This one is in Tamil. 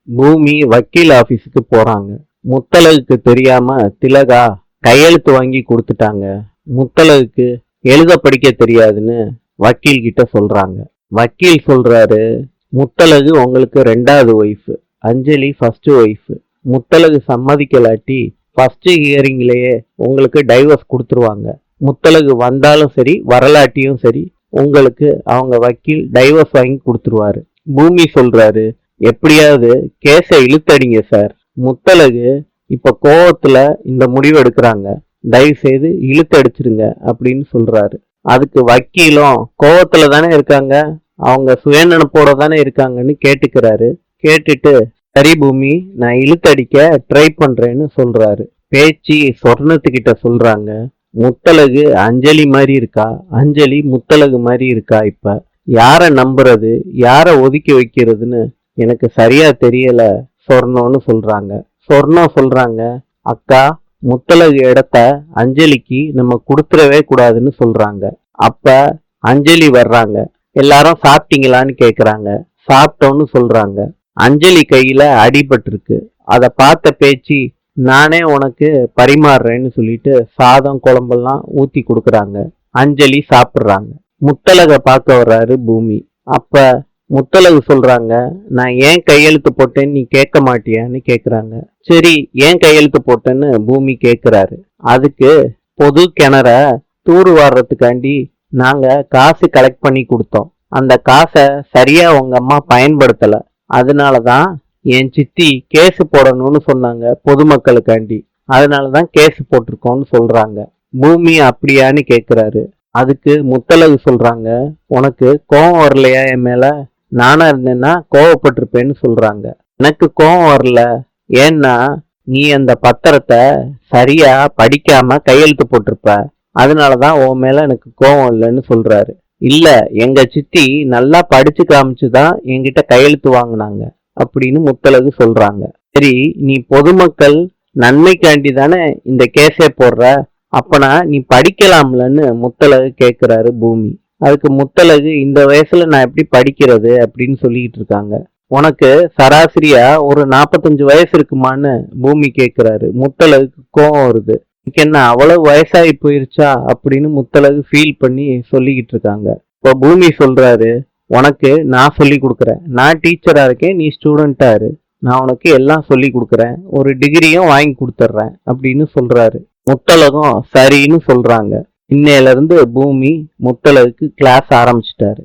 பூமி வக்கீல் ஆபீஸுக்கு போறாங்க. முத்தழகுக்கு தெரியாம திலகா கையெழுத்து வாங்கி கொடுத்துட்டாங்க. முத்தழகுக்கு எழுத படிக்க தெரியாதுன்னு வக்கீல் கிட்ட சொல்றாங்க. வக்கீல் சொல்றாரு, முத்தழகு உங்களுக்கு 2வது ஒய்ஃப், அஞ்சலி ஃபர்ஸ்ட் ஒய்ஃப். முத்தழகு சம்மதிக்கலாட்டி ஃபர்ஸ்ட் ஹியரிங்லயே உங்களுக்கு டைவர்ஸ் கொடுத்துருவாங்க. முத்தழகு வந்தாலும் சரி வரலாட்டியும் சரி உங்களுக்கு அவங்க வக்கீல் டைவர்ஸ் வாங்கி கொடுத்துருவாரு. பூமி சொல்றாரு, எப்படியாவது கேஸை இழுத்தடிங்க சார். முத்தழகு இப்ப கோவத்துல இந்த முடிவு எடுக்கிறாங்க, தயவு செய்து இழுத்தடிச்சிருங்க அப்படின்னு சொல்றாரு. அதுக்கு வக்கீலும் கோவத்துல தானே இருக்காங்க, அவங்க சுயநினைப்போட தானே இருக்காங்கன்னு கேட்டுக்கிறாரு. கேட்டுட்டு சரி பூமி, நான் இழுத்தடிக்க ட்ரை பண்றேன்னு சொல்றாரு. பேச்சு சொர்ணத்துக்கிட்ட சொல்றாங்க, முத்தழகு அஞ்சலி மாதிரி இருக்கா, அஞ்சலி முத்தழகு மாதிரி இருக்கா, இப்ப யார நம்புறது யார ஒதுக்கி வைக்கிறதுன்னு எனக்கு சரியா தெரியல சொர்ணம்னு சொல்றாங்க. சொர்ணம் சொல்றாங்க, அக்கா முத்தழகு இடத்த அஞ்சலிக்கு நம்ம கொடுத்துடவே கூடாதுன்னு சொல்றாங்க. அப்ப அஞ்சலி வர்றாங்க. எல்லாரும் சாப்பிட்டீங்களான்னு கேக்குறாங்க. சாப்பிட்டோன்னு சொல்றாங்க. அஞ்சலி கையில அடிபட்டிருக்கு. அதை பார்த்த பேச்சு நானே உனக்கு பரிமாறுறேன்னு சொல்லிட்டு சாதம் குழம்பெல்லாம் ஊத்தி கொடுக்குறாங்க. அஞ்சலி சாப்பிடுறாங்க. முத்தழக பார்க்க வர்றாரு பூமி. அப்ப முத்தழகு சொல்றாங்க, நான் ஏன் கையெழுத்து போட்டேன்னு நீ கேட்க மாட்டியான்னு கேக்குறாங்க. சரி ஏன் கையெழுத்து போட்டேன்னு பூமி கேக்குறாரு. அதுக்கு பொது கிணற தூர் வாடுறதுக்காண்டி நாங்க காசு கலெக்ட் பண்ணி கொடுத்தோம். அந்த காசை சரியா உங்க அம்மா பயன்படுத்தல. அதனாலதான் என் சித்தி கேஸ் போடணும்னு சொன்னாங்க பொதுமக்களுக்காண்டி. அதனாலதான் கேஸ் போட்டிருக்கோம்னு சொல்றாங்க. பூமி அப்படியான்னு கேக்குறாரு. அதுக்கு முத்தழகு சொல்றாங்க, உனக்கு கோவம் வரலையா என் மேல? நானா இருந்தேன்னா கோவப்பட்டிருப்பேன்னு சொல்றாங்க. எனக்கு கோவம் வரல, ஏன்னா நீ அந்த பத்திரத்தை சரியா படிக்காம கையெழுத்து போட்டிருப்ப, அதனாலதான் உன் மேல எனக்கு கோவம் இல்லைன்னு சொல்றாரு. இல்ல, எங்க சித்தி நல்லா படிச்சு காமிச்சுதான் என்கிட்ட கையெழுத்து வாங்கினாங்க அப்படின்னு முத்தழகு சொல்றாங்க. சரி, நீ பொதுமக்கள் நன்மைக்காண்டி தானே இந்த கேஸே போடுற, அப்பனா நீ படிக்கலாம்லன்னு முத்தழகு கேக்குறாரு பூமி. அதுக்கு முத்தழகு, இந்த வயசுல நான் எப்படி படிக்கிறது அப்படின்னு சொல்லிட்டு இருக்காங்க. உனக்கு சராசரியா ஒரு 45 வயசு இருக்குமான்னு பூமி கேக்குறாரு. முத்தழகுக்கு கோவம் வருது. என்ன அவ்வளவு வயசாகி போயிருச்சா அப்படின்னு முத்தழகு ஃபீல் பண்ணி சொல்லிக்கிட்டு இருக்காங்க. இப்போ பூமி சொல்றாரு, உனக்கு நான் சொல்லி கொடுக்குறேன், நான் டீச்சரா இருக்கேன், நீ ஸ்டூடெண்டா இரு, நான் உனக்கு எல்லாம் சொல்லி கொடுக்குறேன், ஒரு டிகிரியும் வாங்கி கொடுத்துட்றேன் அப்படின்னு சொல்றாரு. முத்தழகும் சரின்னு சொல்றாங்க. இன்னையில இருந்து பூமி முத்தழகுக்கு கிளாஸ் ஆரம்பிச்சிட்டாரு.